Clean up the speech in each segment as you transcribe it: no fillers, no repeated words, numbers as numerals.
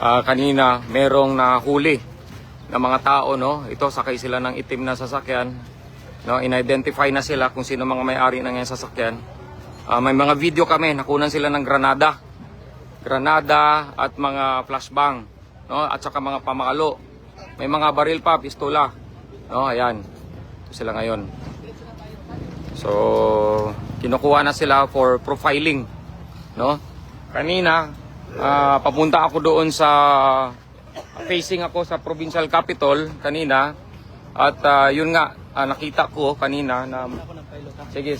kanina merong nahuli na mga tao, no? Ito, sakay sila ng itim na sasakyan, no? In-identify na sila kung sino mga may-ari ng yung sasakyan. May mga video kami, nakunan sila ng granada at mga flashbang, no? At saka mga pamakalo. May mga baril pa, pistola, no? Ayan, ito sila ngayon. So, kinukuha na sila for profiling, no? Kanina, papunta ako doon sa facing ako sa provincial capital kanina at yun nga, nakita ko kanina na sige.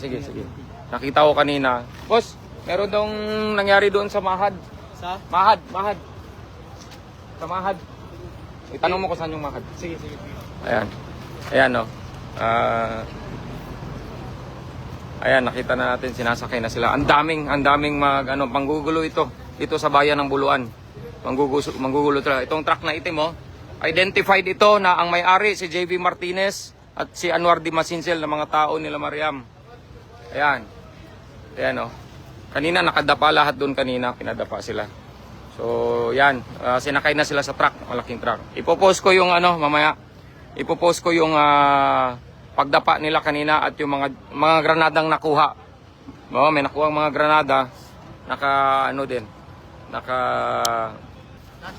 Nakita ko kanina. Boss, meron dong nangyari doon sa Mahad. Sa? Mahad. Sa Mahad. Itanong mo ko saan yung Mahad. Sige. Ayan no. Ayan, nakita na natin, sinasakay na sila. Ang daming panggugulo ito. Ito sa bayan ng Buluan. Manggugulo talaga. Itong truck na itim, identified ito na ang may-ari si JV Martinez at si Anwar Di Masincel na mga tao nila Mariam. Ayan. Ayan, kanina nakadapa lahat doon kanina. Pinadapa sila. So, yan. Sinakay na sila sa truck. Malaking truck. Ipopost ko yung mamaya. Ipopost ko yung pagdapa nila kanina at yung mga granadang nakuha. May nakuha mga granada.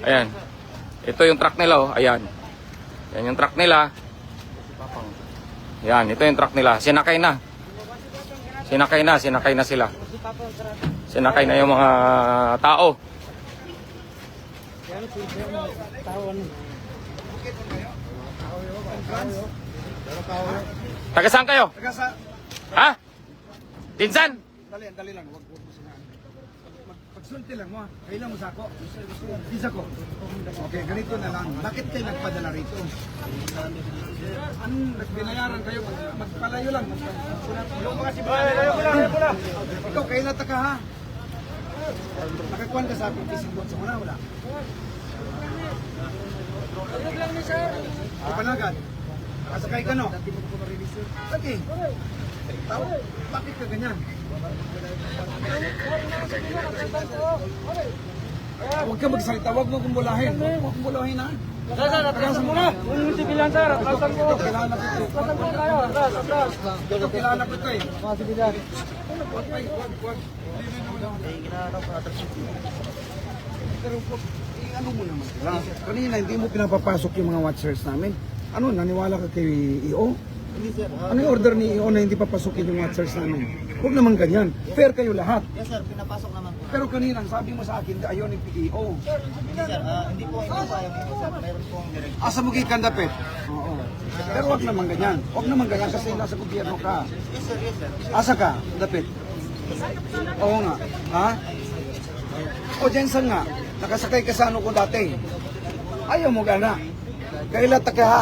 Ayan. Ito yung truck nila, Ayan. Yan yung truck nila. Yan, ito yung truck nila. Sinakay na sila. Sinakay na yung mga tao. Taga saan kayo? Ha? Dinsan? Dali lang. Pagsulti lang mo. Kailan mo sako? Isa ko. Okay, ganito na lang. Bakit kayo nagpadala rito? Binayaran kayo? Magpalayo lang. Ikaw, kailan ka ha? Nakakuhan ka sa akin kising sa muna, wala? Ayun lang ni sir. Ipanagan. Kasakay ka no? Lagi. Bakit ka ganyan? Huwag ka magsalita, huwag mo kumbulahin. Huwag kumbulahin ha. Atras mo na. Huwag sibilan sir, atrasan mo. Atrasan mo tayo, atras. Ito kilala ko ito eh. Mga sibilan. Huwag. Pero ano mo naman sila? Kanina hindi mo pinapapasok yung mga watchers namin. Ano, naniwala ka kay EO? Ano yung order ni EO na hindi papasukin yung watchers namin? Huwag naman ganyan. Fair kayo lahat. Yes sir, pinapasok naman po. Pero kanina, sabi mo sa akin, ayaw ni EO. Hindi sir, hindi po ayaw dito sir. Mayroon po ang direct. Asa mo kay Kandapet? Oo. Pero huwag naman ganyan. Huwag naman ganyan kasi nasa gobyerno ka. Yes sir. Asa ka, Dapet? Oo nga. Ha? O Jensen nga, nakasakay ka sa ano ko dati. Ayaw mo gana. Kailan ka ha?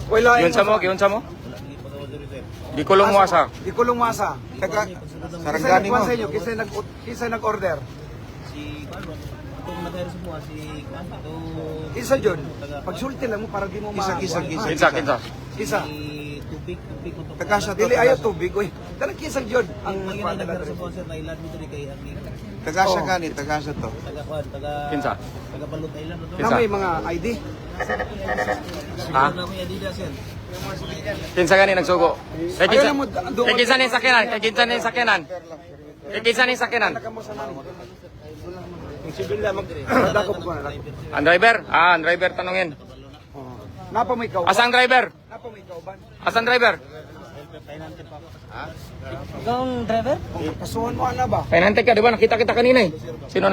Giyon sa mo? Di kulong wasa. Di kulong masa. Sarangani mo. Kisa nag-order. Si itong nag-aero sa buha, si ito. Isa yun. Pagsulti lang mo para di mo Kinsa. Kisa. Si tubig mo to. Tagasya dili ayaw tubig. Uy, dalang kisa yun. Ang Ang mga nag-aero sa buha sir, nailad mo dito kay Ami. Tagasya gani, tagasya to. Kinsa. Taga Balot Island. Na may mga ID. Ha? Na may adida sir. Kinsa gani nagsugo? Kay kinsa? Ayaw mo, Kay kinsa ni sakyanan? Kay kinsa ni sakyanan? Kay kinsa ni sakyanan? Yung sibil na magdakop ko na. Ang driver? Ang driver tanungin. Napa may kauban? Asang driver? Napa may kauban? Asang driver? Ikaw ang driver? Kasuhan mo na ba? Kainante ka, di ba? Nakita kita kanina eh. Sino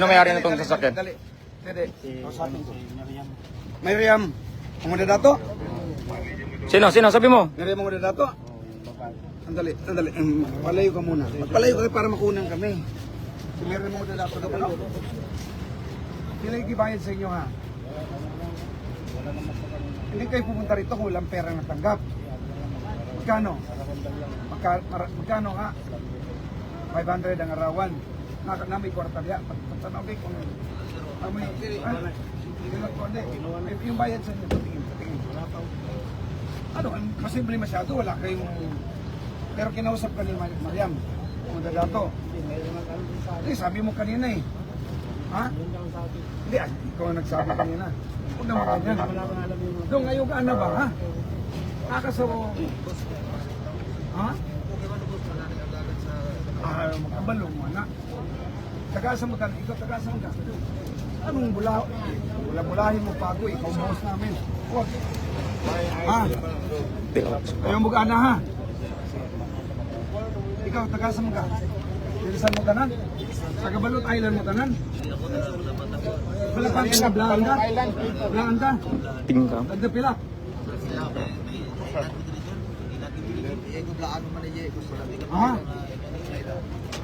may-ari na itong sasakyan? Dali. Miriam. Ang mga dato? Sino? Sabi mo? Miriam ang mga dato? Andali. Palayo ka muna. Palayo ka para makunan kami. Si Miriam ang mga dato. Pinag-ibayad sa inyo ha. Hindi kayo pumunta rito kung walang pera na tanggap. Magkano? Magkano nga? 500 ang arawan. Nakamay kwartalya. Pagtanabi kung yung bayad sa inyo. Tingin. Ano, masimple masyado. Wala kayong... Pero kinausap ka ni Mariam. Kung dadato. Sabi mo kanina eh. Ha? Hindi, ikaw ang nagsabi kanina. Huwag naman ganyan. Dong, ngayon ka na ba, ha? Nakakasawa. Ha? Makabalo mo, anak. Tagasan mo ka, ikaw tagasan ka. Anong bulahin mo pa ako, ikaw boss namin. Huwag. Ha? Ayaw mo ka na, ha? Ikaw, tagasan mo ka. Tirisan mo tanan? Sa Gabalot Island mo tanan? Palapang ka, blaan ka? Blaan ka? Tingka. Nagdapila? Ha?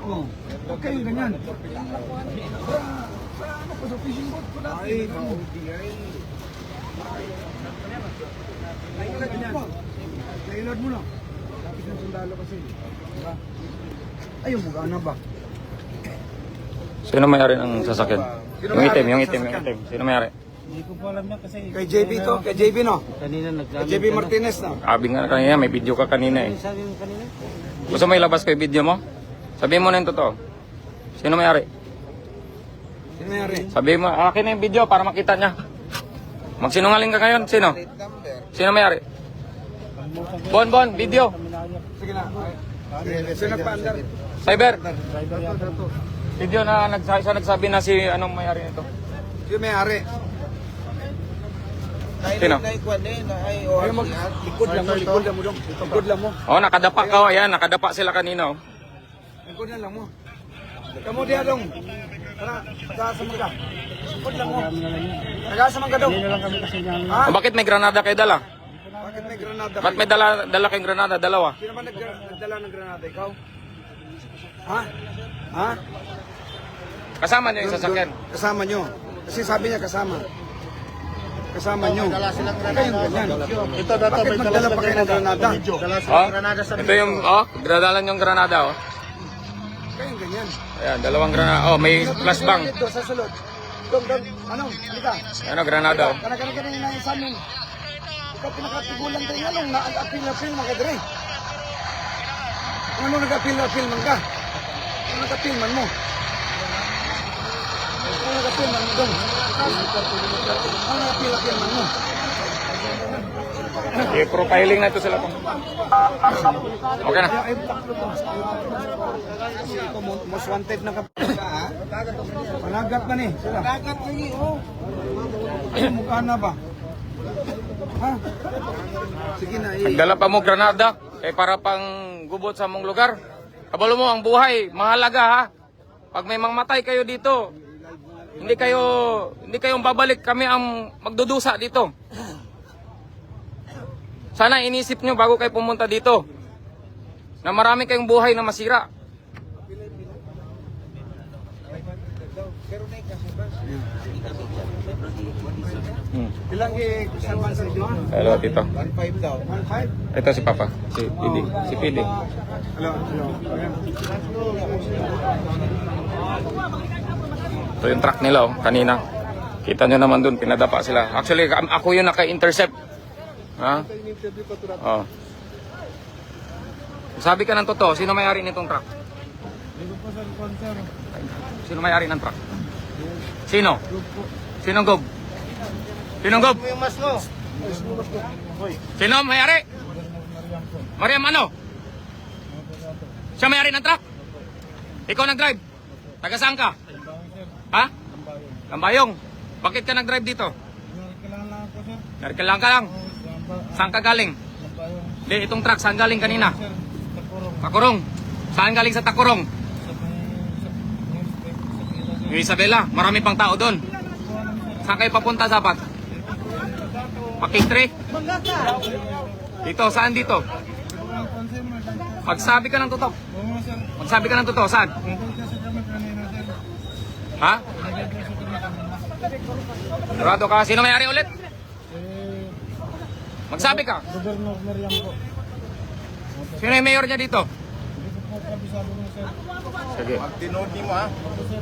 Oh, okay, ganyan. Sa ano pa sa fishing boat ko dati? Ay, Nailad mo lang. Lapit ng sundalo kasi. Diba? Ayaw mo gana ba? Sino may-ari ng sasakyan? Yung itim. Sino may-ari? Hindi ko po alam na kasi... Kay JB to, kay JB no? Kanina Kay naggamit JB Martinez no? Sabi nga kanina, may video ka kanina eh. Sabi mo kanina? Gusto mo ilabas ko yung video mo? Sabihin mo na yung totoo. Sino may-ari? Sino mayari? Sabihin mo, akin na yung video para makita niya. Magsinungaling ka ngayon, sino? Sino may-ari? Bon, video. Sige na. Sino nagpa-andar? Cyber. Video na nagsabi na si anong may-ari nito. Sino mayari? Sino? Ayaw mag... Likod lang mo dong. Likod lang mo. Oh, nakadapa ka. Ayan, nakadapa sila kanina. Oh. Likod na lang mo. Kamu dia dong. Tara, tagasan mo ka. Likod lang mo. Tagasan mo ka dong. Ha? Oh, bakit may granada kayo dala? Bakit may granada? Bakit may dala kayong granada? Dalawa. Sino ba nagdala ng granada? Ikaw? Ha? Ha? Kasama niyo yung sasakyan. Kasama nyo. Kasi sabi niya kasama. Kasama nyo. Kayong ganyan. Bakit magdala pa kayo ng granada? Oh, ito yung, granadalan yung granada. Oh. Kayong ganyan. Ayan, dalawang granada. Oh, may flashbang. Dito sa sulod. Dong. Anong? Halika. Ano, granada. Oh. Kanagaling na yung samin. Ikaw pinakatigulan tayo nga nung na-appeal man ka dire. Ano nag-appeal man ka? Ano nag-appeal man mo? Ano nag-appeal man mo dong? Ano nag-appeal man mo? I-profiling na ito sila. Okay na. Kasi ito most wanted na kapatid. Panagat na ni. Panagat na ni, oh. Ay, mukha na ba? Ha? Sige na, Nagdala pa mo granada. Para pang gubot sa mong lugar. Kabalo mo, ang buhay, mahalaga ha. Pag may mangmatay kayo dito, hindi kayong babalik, kami ang magdudusa dito. Sana inisip nyo bago kayo pumunta dito na marami kayong buhay na masira. ilang i-salman sa inyo? Hello, tito. 1.5 daw. 1.5? Ito si Papa, si Pidi. Si Pidi. Hello. Ito yung truck nila, oh, kanina. Kita nyo naman dun, pinadapa sila. Actually, ako yung naka-intercept. Ha? Oh. Sabi ka ng totoo, sino may-ari nitong truck? Sino may-ari ng truck? Sino? Sinong gob? Sinong gob? Sino may-ari? Mariam ano? Siya may-ari ng truck? Ikaw nag-drive? Taga saan ka? Ha? Kambayong. Bakit ka nag-drive dito? Kailangan ka lang. Saan ka galing? Di, itong truck, saan galing kanina? Takurong. Saan galing sa Takurong? Yung Isabela, marami pang tao doon. Saan kayo papunta dapat? Pakitri? Dito, saan dito? Magsabi ka ng totoo. Magsabi ka ng totoo, saan? Ha? Sigurado ka? Sino may-ari ulit? Magsabi ka. Gobernador Mariam po. Sino yung mayor niya dito? Hindi ko po kabisado mo, sir. Sige. Tinood mo ha. Sir.